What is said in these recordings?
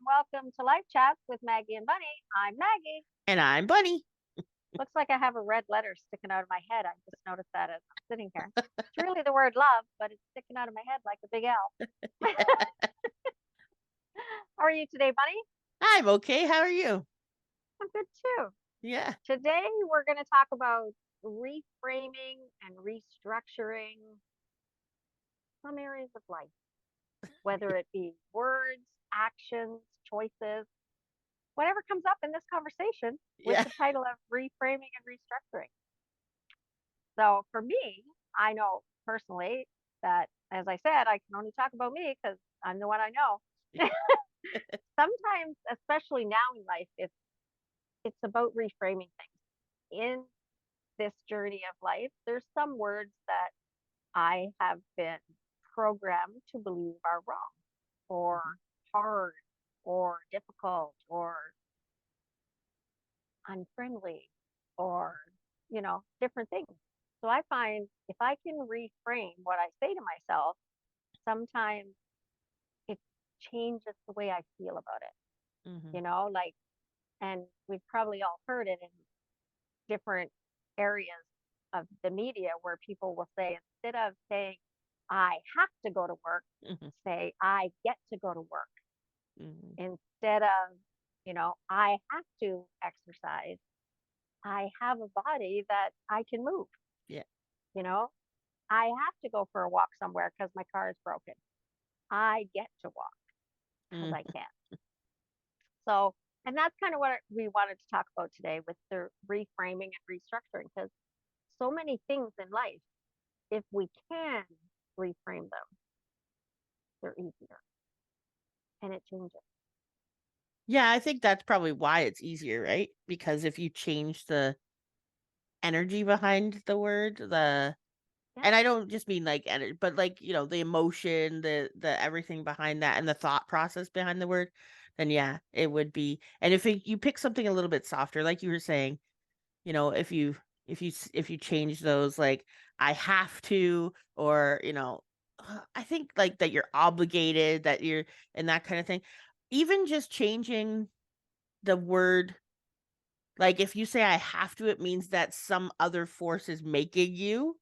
welcome to Life Chats with Maggie and Bunny. I'm Maggie. And I'm Bunny. Looks like I have a red letter sticking out of my head. I just noticed that as I'm sitting here. It's really the word love, but it's sticking out of my head like a big L. How are you today, Bunny? I'm okay. How are you? I'm good too. Yeah. Today we're going to talk about reframing and restructuring some areas of life, whether it be words, actions, choices, whatever comes up in this conversation with Yeah. the title of reframing and restructuring. So for me, I know personally that, as I said, I can only talk about me because I'm the one I know. Sometimes, especially now in life, it's about reframing things. In this journey of life, there's some words that I have been programmed to believe are wrong or hard or difficult or unfriendly or, different things. So I find if I can reframe what I say to myself, sometimes it changes the way I feel about it, Mm-hmm. like, and we've probably all heard it in different areas of the media where people will say, instead of saying, I have to go to work, Mm-hmm. say, I get to go to work. Mm-hmm. Instead of, I have to exercise, I have a body that I can move. Yeah. You know, I have to go for a walk somewhere because my car is broken. I get to walk because I Mm-hmm. can. So, and that's kind of what we wanted to talk about today with the reframing and restructuring, because so many things in life, if we can reframe them, they're easier and it changes. Yeah, I think that's probably why it's easier, right? Because if you change the energy behind the word, Yeah. and I don't just mean like energy, but like, the emotion, the everything behind that and the thought process behind the word, then yeah, it would be. And if you pick something a little bit softer, like you were saying, if you change those, like I have to, or I think like that you're obligated, that you're, and that kind of thing. Even just changing the word, like if you say I have to, it means that some other force is making you.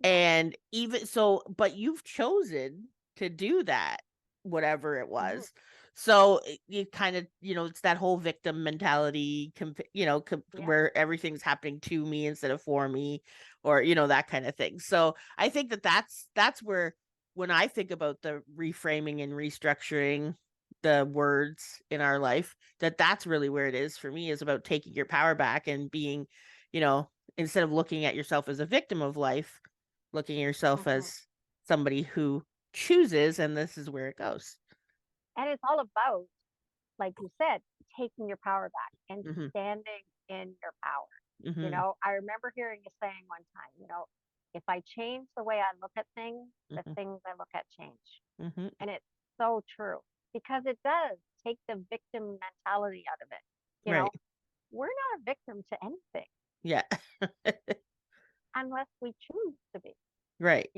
Yeah. And even so, but you've chosen to do that, whatever it Mm-hmm. was. So you kind of, it's that whole victim mentality, Yeah. where everything's happening to me instead of for me, or, that kind of thing. So I think that's where, when I think about the reframing and restructuring the words in our life, that's really where it is for me, is about taking your power back and being, instead of looking at yourself as a victim of life, looking at yourself Mm-hmm. as somebody who chooses, and this is where it goes. And it's all about, like you said, taking your power back and Mm-hmm. standing in your power. Mm-hmm. I remember hearing you saying one time, if I change the way I look at things, the Mm-hmm. things I look at change. Mm-hmm. And it's so true because it does take the victim mentality out of it. You know, Right. we're not a victim to anything Yeah. unless we choose to be, Right.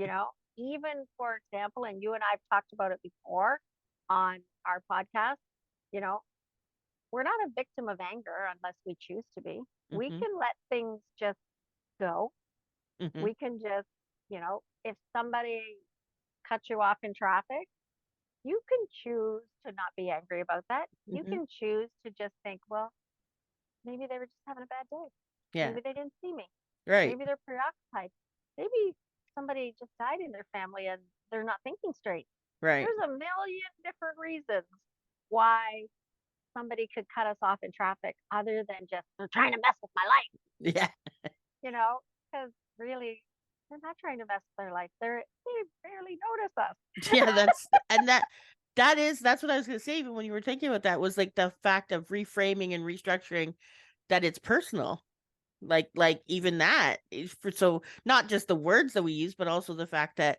even for example, and you and I've talked about it before on our podcast, you know, we're not a victim of anger unless we choose to be. We Mm-hmm. can let things just go. Mm-hmm. We can just, if somebody cuts you off in traffic, you can choose to not be angry about that. You Mm-hmm. can choose to just think, well, maybe they were just having a bad day. Yeah. Maybe they didn't see me. Right. Maybe they're preoccupied. Maybe somebody just died in their family and they're not thinking straight. Right. There's a million different reasons why somebody could cut us off in traffic other than just they're trying to mess with my life, Yeah. because really they're not trying to mess with their life. They barely notice us. Yeah. That's what I was gonna say. Even when you were thinking about that, was like the fact of reframing and restructuring, that it's personal. Like even that is for, so not just the words that we use, but also the fact that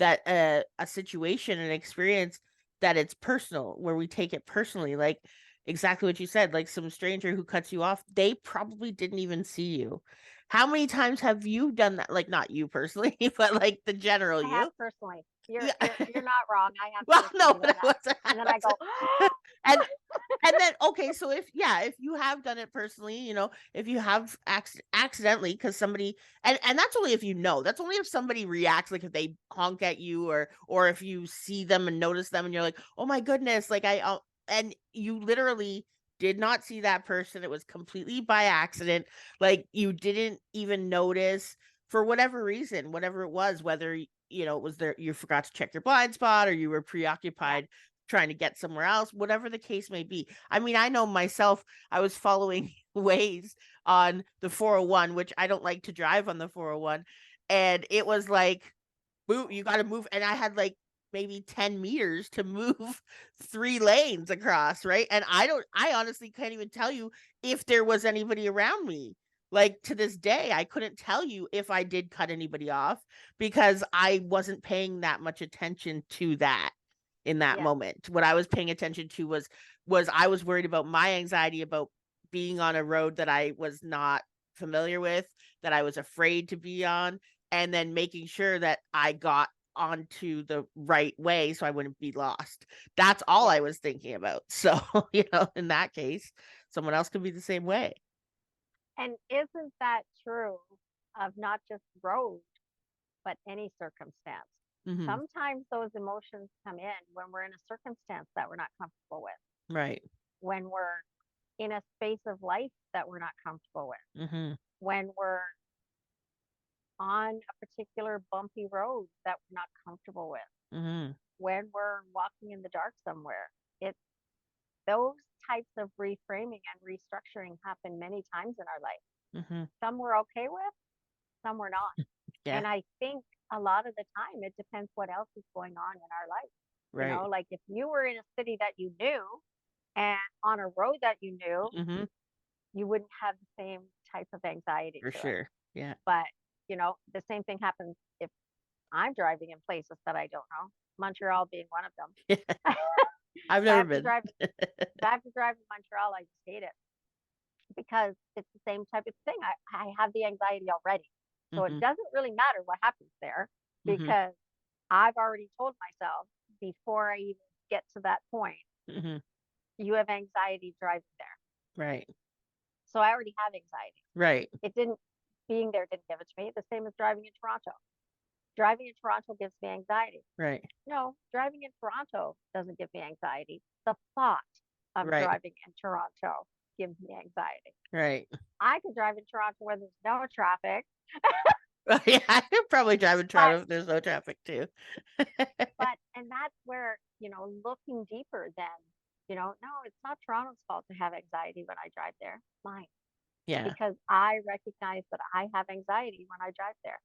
a situation, an experience, that it's personal, where we take it personally, like exactly what you said, like some stranger who cuts you off, they probably didn't even see you. How many times have you done that? Like not you personally, but like the general I have you. personally. You're Yeah. you're you're not wrong. I have Well, no, personally but done that. I And then I go, wasn't. and then okay, so if you have done it personally, if you have accidentally, because somebody, and that's only if that's only if somebody reacts, like if they honk at you, or if you see them and notice them and you're like, oh my goodness, like and you literally did not see that person, it was completely by accident, like you didn't even notice for whatever reason, whatever it was, whether it was there, you forgot to check your blind spot, or you were Yeah. preoccupied trying to get somewhere else, whatever the case may be. I mean, I know myself, I was following ways on the 401, which I don't like to drive on the 401. And it was like, move, you got to move. And I had like maybe 10 meters to move 3 lanes across, right? And I honestly can't even tell you if there was anybody around me. Like to this day, I couldn't tell you if I did cut anybody off because I wasn't paying that much attention to that in that Yeah. moment. What I was paying attention to was I was worried about my anxiety about being on a road that I was not familiar with, that I was afraid to be on, and then making sure that I got onto the right way so I wouldn't be lost. That's all Yeah. I was thinking about. So, in that case, someone else could be the same way. And isn't that true of not just road, but any circumstance? Mm-hmm. Sometimes those emotions come in when we're in a circumstance that we're not comfortable with, Right. when we're in a space of life that we're not comfortable with, Mm-hmm. when we're on a particular bumpy road that we're not comfortable with, Mm-hmm. when we're walking in the dark somewhere. It's those types of reframing and restructuring happen many times in our life. Mm-hmm. Some we're okay with, some we're not. Yeah. And I think a lot of the time it depends what else is going on in our life. Right. Like if you were in a city that you knew and on a road that you knew, Mm-hmm. you wouldn't have the same type of anxiety For to it. sure. Yeah. But, the same thing happens if I'm driving in places that I don't know, Montreal being one of them. I've If I never have to been. drive, if I have to drive in Montreal, I just hate it because it's the same type of thing. I have the anxiety already. So it Mm-hmm. doesn't really matter what happens there Mm-hmm. because I've already told myself before I even get to that point, Mm-hmm. you have anxiety driving there. Right. So I already have anxiety. Right. It didn't, being there didn't give it to me. The same as driving in Toronto. Driving in Toronto gives me anxiety. Right. No, driving in Toronto doesn't give me anxiety. The thought of Right. driving in Toronto gives me anxiety. Right. I could drive in Toronto where there's no traffic, Well, yeah, I could probably drive in but Toronto if there's no traffic too. and that's where, looking deeper then, no, it's not Toronto's fault to have anxiety when I drive there. It's mine Yeah. because I recognize that I have anxiety when I drive there.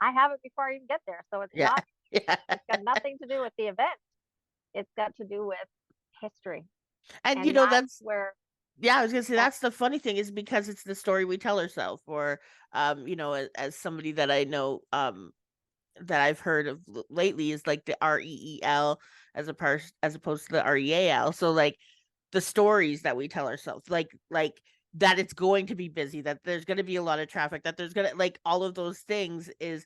I have it before I even get there. So Yeah. Yeah. it's got nothing to do with the event. It's got to do with history. And And that's that's where yeah, I was gonna say that, that's the funny thing is because it's the story we tell ourselves, or as somebody that I know, that I've heard of lately is like the REEL as opposed to the REAL. So like the stories that we tell ourselves, like that it's going to be busy, that there's going to be a lot of traffic, that there's going to, like, all of those things is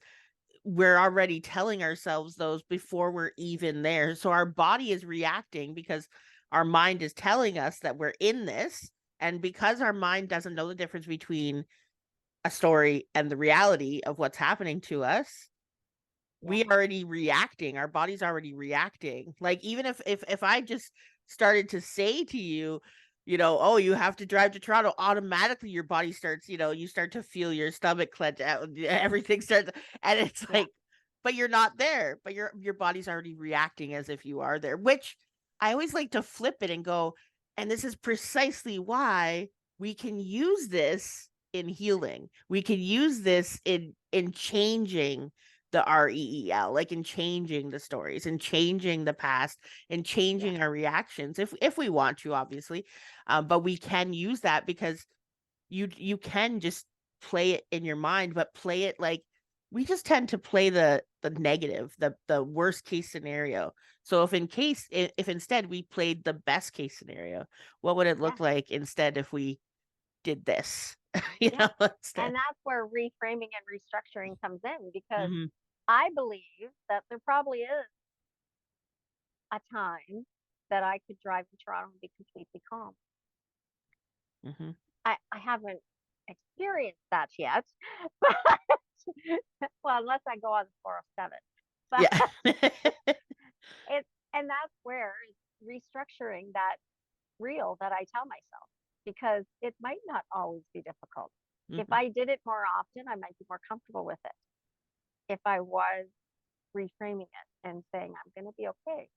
we're already telling ourselves those before we're even there. So our body is reacting because our mind is telling us that we're in this. And because our mind doesn't know the difference between a story and the reality of what's happening to us, yeah, we already reacting, our body's already reacting. Like even if I just started to say to you, oh, you have to drive to Toronto, automatically your body starts, you start to feel your stomach clench out, everything starts, and it's yeah, like, but you're not there, but your body's already reacting as if you are there, which I always like to flip it and go, and this is precisely why we can use this in healing, we can use this in changing the REEL, like in changing the stories and changing the past and yeah, changing our reactions if we want to, obviously. But we can use that because you can just play it in your mind, but play it like we just tend to play the negative, the worst case scenario. So if instead we played the best case scenario, what would it yeah, look like instead if we did this? yeah. Instead. And that's where reframing and restructuring comes in because Mm-hmm. I believe that there probably is a time that I could drive in Toronto and be completely calm. Mm-hmm. I haven't experienced that yet, but well, unless I go on the 407. But Yeah. it's and that's where restructuring that real that I tell myself, because it might not always be difficult. If Mm-hmm. I did it more often, I might be more comfortable with it. If I was reframing it and saying, I'm going to be okay.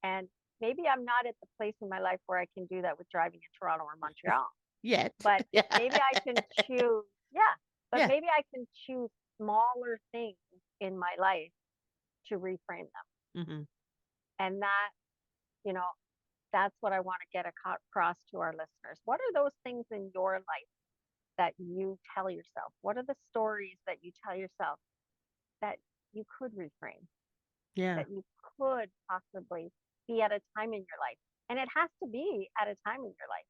And maybe I'm not at the place in my life where I can do that with driving in Toronto or Montreal, Yet. but Yeah. maybe I can choose, yeah, but Yeah. maybe I can choose smaller things in my life to reframe them. Mm-hmm. And that, you know, that's what I want to get across to our listeners. What are those things in your life that you tell yourself? What are the stories that you tell yourself that you could reframe, Yeah. that you could possibly be at a time in your life? And it has to be at a time in your life.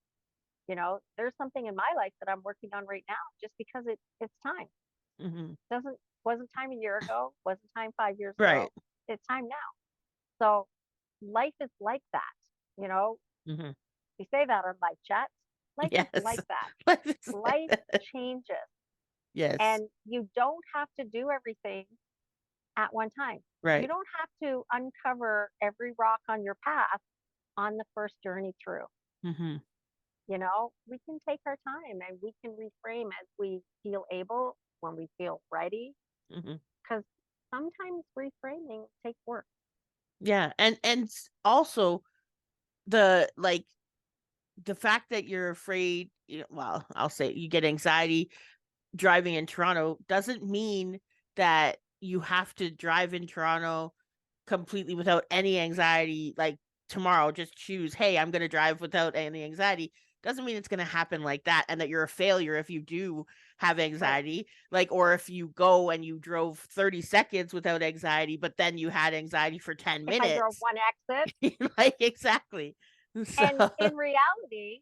There's something in my life that I'm working on right now just because it's time. Mm-hmm. Doesn't Wasn't time a year ago, wasn't time 5 years ago. Right. It's time now. So life is like that. You know, Mm-hmm. we say that on Life Chatz. Life is Yes. like that. Life changes, Yes. and you don't have to do everything at one time. You Right. don't have to uncover every rock on your path on the first journey through. Mm-hmm. We can take our time and we can reframe as we feel able, when we feel ready, Mm-hmm. because sometimes reframing takes work. Yeah. And also the like the fact that you're afraid, well, I'll say you get anxiety driving in Toronto doesn't mean that you have to drive in Toronto completely without any anxiety. Like tomorrow, just choose, hey, I'm going to drive without any anxiety. Doesn't mean it's going to happen like that and that you're a failure if you do have Right. anxiety. Like, or if you go and you drove 30 seconds without anxiety, but then you had anxiety for 10 If I drove minutes. one exit. Like, exactly. So, And in reality,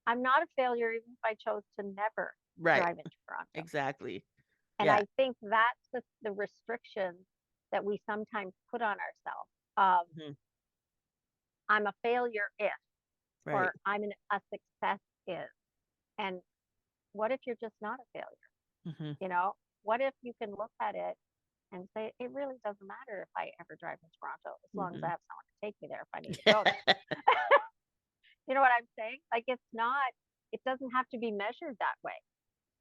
I'm not a failure even if I chose to never right. drive in Toronto. Exactly. And Yeah. I think that's the restrictions that we sometimes put on ourselves of, Mm-hmm. I'm a failure if, Right. or a success is. And what if you're just not a failure? Mm-hmm. You know, what if you can look at it and say, it really doesn't matter if I ever drive in Toronto, as long as I Mm-hmm. have someone to take me there if I need to go there. You know what I'm saying? Like, it doesn't have to be measured that way.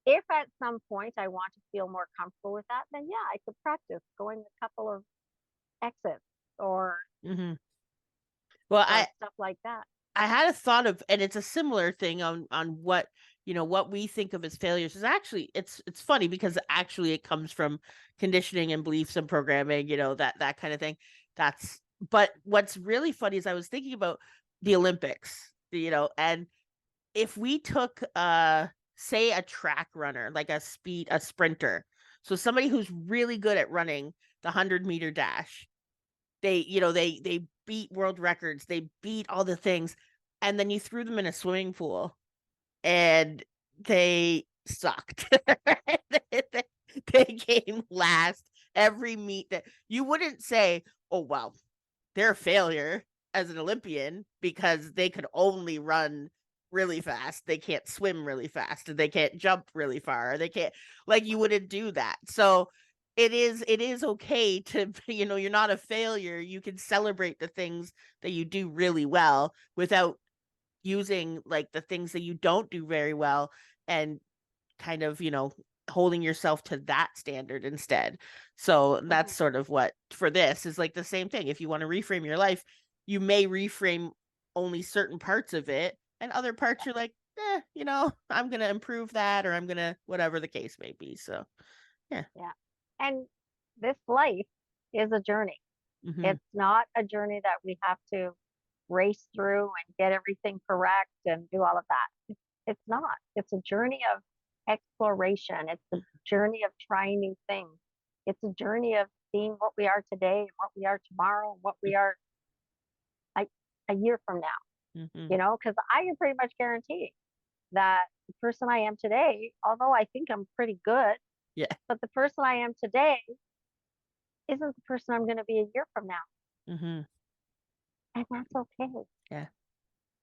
If at some point I want to feel more comfortable with that, then yeah, I could practice going a couple of exits or Mm-hmm. Well, stuff like that. I had a thought of, and it's a similar thing on what what we think of as failures is actually it's funny because actually it comes from conditioning and beliefs and programming, that kind of thing. But what's really funny is I was thinking about the Olympics, and if we took say a track runner, like a sprinter, so somebody who's really good at running the 100-meter dash, they beat world records, they beat all the things, and then you threw them in a swimming pool and they sucked. They came last every meet. That you wouldn't say, oh well, they're a failure as an Olympian because they could only run really fast. They can't swim really fast, and they can't jump really far. They can't, like, you wouldn't do that. So it is okay to, you're not a failure. You can celebrate the things that you do really well without using like the things that you don't do very well and kind of, holding yourself to that standard instead. So that's Mm-hmm. sort of what for this is like the same thing. If you want to reframe your life, you may reframe only certain parts of it, and other parts Yeah. you're like, I'm going to improve that, or I'm going to, whatever the case may be. So, yeah. Yeah. And this life is a journey. Mm-hmm. It's not a journey that we have to race through and get everything correct and do all of that. It's not. It's a journey of exploration. It's a journey of trying new things. It's a journey of seeing what we are today and what we are tomorrow and what we are a, a year from now, Mm-hmm. because I can pretty much guarantee that the person I am today, although I think I'm pretty good, Yeah. but the person I am today isn't the person I'm going to be a year from now. Mm-hmm. And that's okay. Yeah.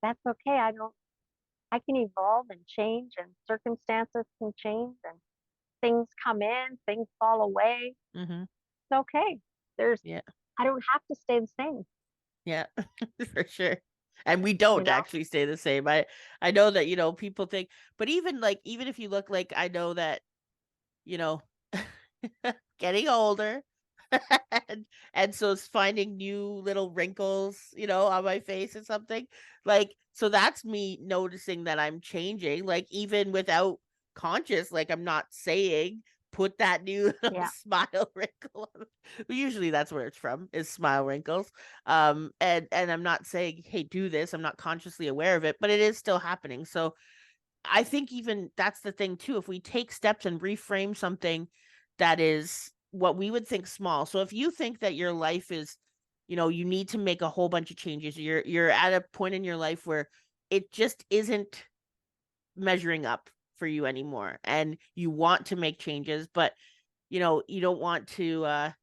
That's okay. I can evolve and change, and circumstances can change, and things come in, things fall away. Mm-hmm. It's okay. There's, Yeah. I don't have to stay the same, Yeah. For sure. And we don't you know? actually stay the same. I know that, people think, but even if you look, like, I know that, you know, getting older, and so it's finding new little wrinkles, on my face or something. Like, so that's me noticing that I'm changing, like, even without conscious, like, I'm not saying put that new Yeah. smile wrinkle on. Usually that's where it's from, is smile wrinkles. And I'm not saying, hey, do this. I'm not consciously aware of it, but it is still happening. So I think even that's the thing too. If we take steps and reframe something that is what we would think small. So if you think that your life is, you need to make a whole bunch of changes, you're at a point in your life where it just isn't measuring up for you anymore, and you want to make changes, but you don't want to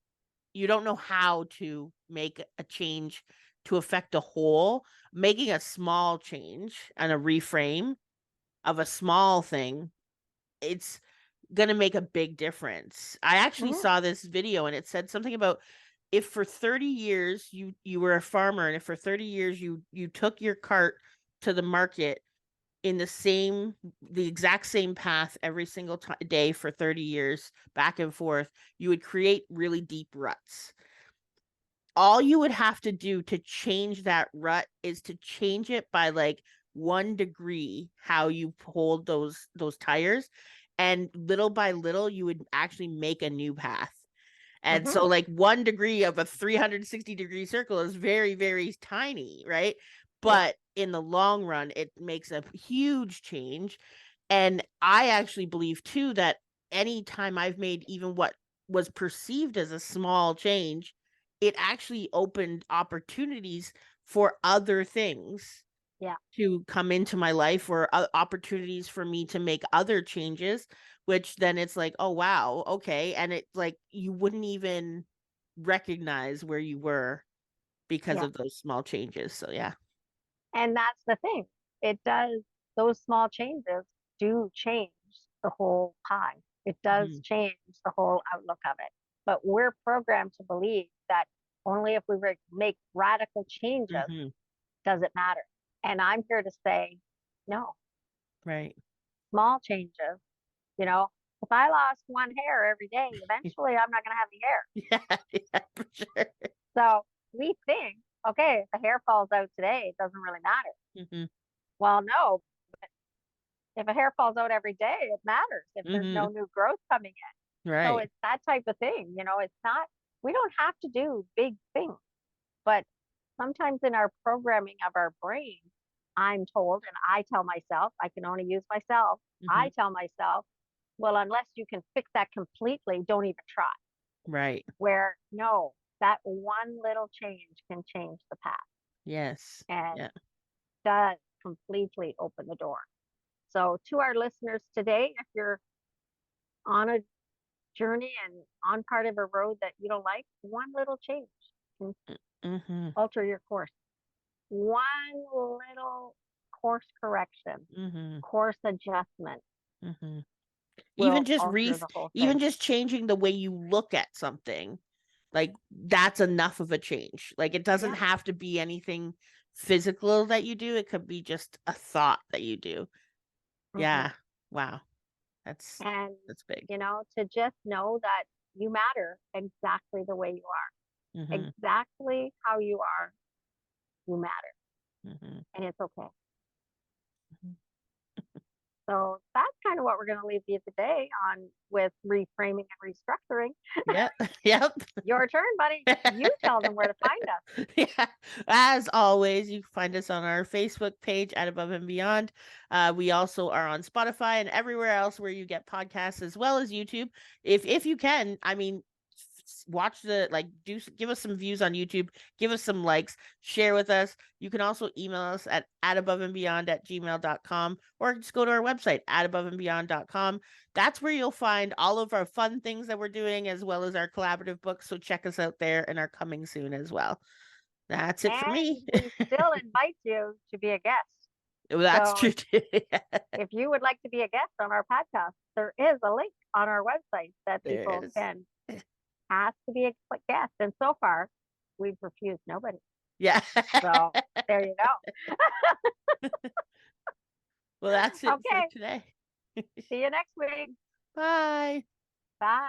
you don't know how to make a change to affect a whole. Making a small change and a reframe of a small thing, it's going to make a big difference. I actually Hmm. saw this video, and it said something about, if for 30 years you were a farmer, and if for 30 years you took your cart to the market in the exact same path every single day for 30 years, back and forth, you would create really deep ruts. All you would have to do to change that rut is to change it by like 1 degree how you hold those tires, and little by little you would actually make a new path. And Hmm. so, like, 1 degree of a 360-degree circle is very, very tiny, right? Yeah. But in the long run, it makes a huge change. And I actually believe too that anytime I've made even what was perceived as a small change, it actually opened opportunities for other things Yeah. to come into my life, or opportunities for me to make other changes, which then it's like, oh wow, okay. And it's like you wouldn't even recognize where you were because Yeah. of those small changes. So yeah. And that's the thing. It does, those small changes do change the whole pie. It does Hmm. change the whole outlook of it. But we're programmed to believe that only if we make radical changes Hmm. does it matter. And I'm here to say, no, Right. small changes, you know, if I lost one hair every day, eventually I'm not going to have the hair. Yeah, yeah, for sure. So we think, okay, if the hair falls out today, it doesn't really matter. Hmm. Well, no, if a hair falls out every day, it matters if there's no Hmm. new growth coming in. So Right. it's that type of thing. It's not, we don't have to do big things, but sometimes in our programming of our brain, I'm told, and I tell myself, I can only use myself. Hmm. I tell myself, well, unless you can fix that completely, don't even try. Right. Where no, that one little change can change the path Yes. and Yeah. does completely open the door. So, to our listeners today, if you're on a journey and on part of a road that you don't like, one little change can Hmm. alter your course. One little course correction, Hmm. course adjustment Hmm. even will just alter the whole even thing. just changing the way you look at something, like, that's enough of a change. Like, it doesn't Yeah. have to be anything physical that you do, it could be just a thought that you do. Hmm. Yeah. Wow. that's And, that's big. to just know that you matter exactly the way you are, Hmm. exactly how you are, you matter, Hmm. and it's okay. So that's kind of what we're going to leave you today on with reframing and restructuring. Yeah. Yep. Your turn, buddy. You tell them where to find us. Yeah. As always, you can find us on our Facebook page at Above and Beyond. We also are on Spotify and everywhere else where you get podcasts, as well as YouTube. If you can, I mean, watch give us some views on YouTube, give us some likes, share with us. You can also email us at aboveandbeyond@gmail.com, or just go to our website at aboveandbeyond.com. That's where you'll find all of our fun things that we're doing, as well as our collaborative books. So check us out there, and are coming soon as well. That's it for And me. we still invite you to be a guest. Well, that's So true too. if you would like to be a guest on our podcast, there is a link on our website that There people is. can ask to be a guest. And so far, we've refused nobody. Yeah. So there you go. Well, that's it for Okay. today. See you next week. Bye. Bye.